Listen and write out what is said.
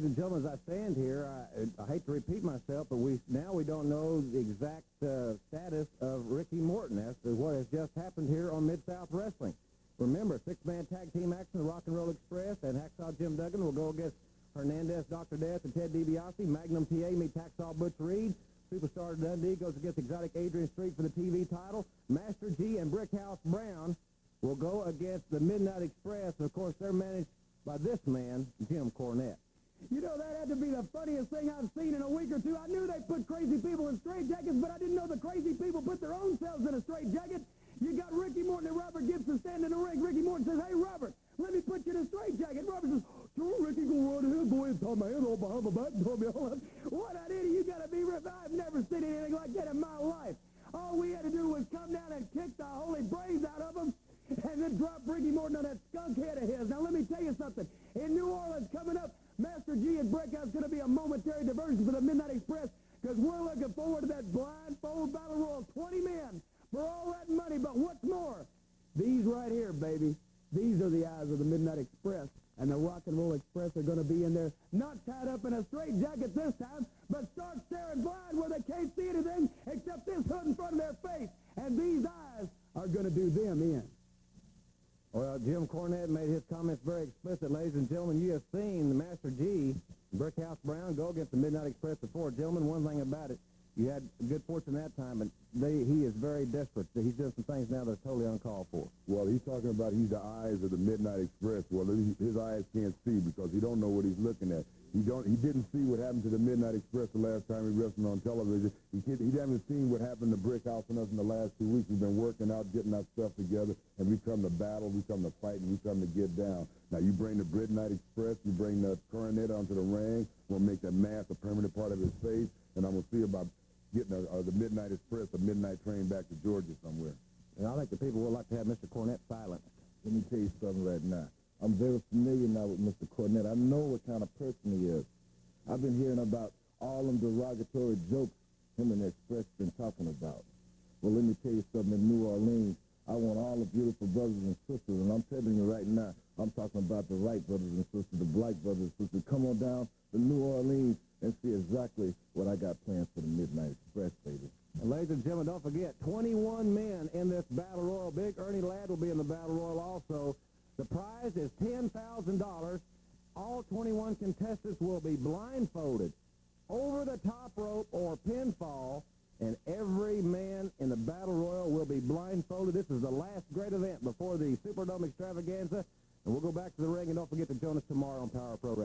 ladies and gentlemen, as I stand here, I hate to repeat myself, but we don't know the exact status of Ricky Morton as to what has just happened here on Mid-South Wrestling. Remember, six-man tag team action, the Rock and Roll Express and Hacksaw Jim Duggan will go against Hernandez, Dr. Death, and Ted DiBiase. Magnum TA meet Hacksaw Butch Reed. Superstar Dundee goes against Exotic Adrian Street for the TV title. Master G and Brickhouse Brown will go against the Midnight Express. And, of course, they're managed by this man, Jim Cornette. You know, that had to be the funniest thing I've seen in a week or two. I knew they put crazy people in straitjackets, but I didn't know the crazy people put their own selves in a straitjacket. You got Ricky Morton and Robert Gibson standing in the ring. Ricky Morton says, "Hey, Robert, let me put you in a straitjacket." Robert says, "Sure, Ricky, go right ahead. Go ahead and tie my hand all behind my back and tell me all that." What an idiot. You got to be ripped. I've never seen anything like that in my life. All we had to do was come down and kick the holy brains out of them and then drop Ricky Morton on that skunk head of his. Now, let me tell you something. In New Orleans coming up, Master G and Breakout's going to be a momentary diversion for the Midnight Express because we're looking forward to that blindfold battle royal. 20 men for all that money. But what's more, these right here, baby, these are the eyes of the Midnight Express. And the Rock and Roll Express are going to be in there, not tied up in a straitjacket this time, but stark staring blind where they can't see anything except this hood in front of their face. And these eyes are going to do them in. Well, Jim Cornette made his comments very explicit. Ladies and gentlemen, you have seen the Master G, Brickhouse Brown, go against the Midnight Express before. Gentlemen, one thing about it, you had good fortune that time, but he is very desperate. He's doing some things now that are totally uncalled for. Well, he's talking about he's the eyes of the Midnight Express. Well, his eyes can't see because he don't know what he's looking at. He didn't see what happened to the Midnight Express the last time he wrestled on television. He hasn't seen what happened to Brickhouse and us in the last 2 weeks. We've been working out, getting our stuff together, and we come to battle, we come to fight, and we come to get down. Now, you bring the Midnight Express, you bring the Coronet onto the ring, we'll make that mask a permanent part of his face, and I'm going to see about getting the Midnight Express, a midnight train back to Georgia somewhere. And I think the people would like to have Mr. Cornette silenced. Let me tell you something right now. I'm very familiar now with Mr. Cornette. I know what kind of person he is. I've been hearing about all them derogatory jokes him and the Express been talking about. Well, let me tell you something. In New Orleans, I want all the beautiful brothers and sisters, and I'm telling you right now, I'm talking about the white brothers and sisters, the black brothers and sisters. Come on down to New Orleans and see exactly what I got planned for the Midnight Express, baby. And ladies and gentlemen, don't forget, 21 men in this Battle Royal. Big Ernie Ladd will be in the Battle Royal also. The prize is $10,000. All 21 contestants will be blindfolded over the top rope or pinfall, and every man in the Battle Royal will be blindfolded. This is the last great event before the Superdome Extravaganza, and we'll go back to the ring, and don't forget to join us tomorrow on Power Pro Wrestling.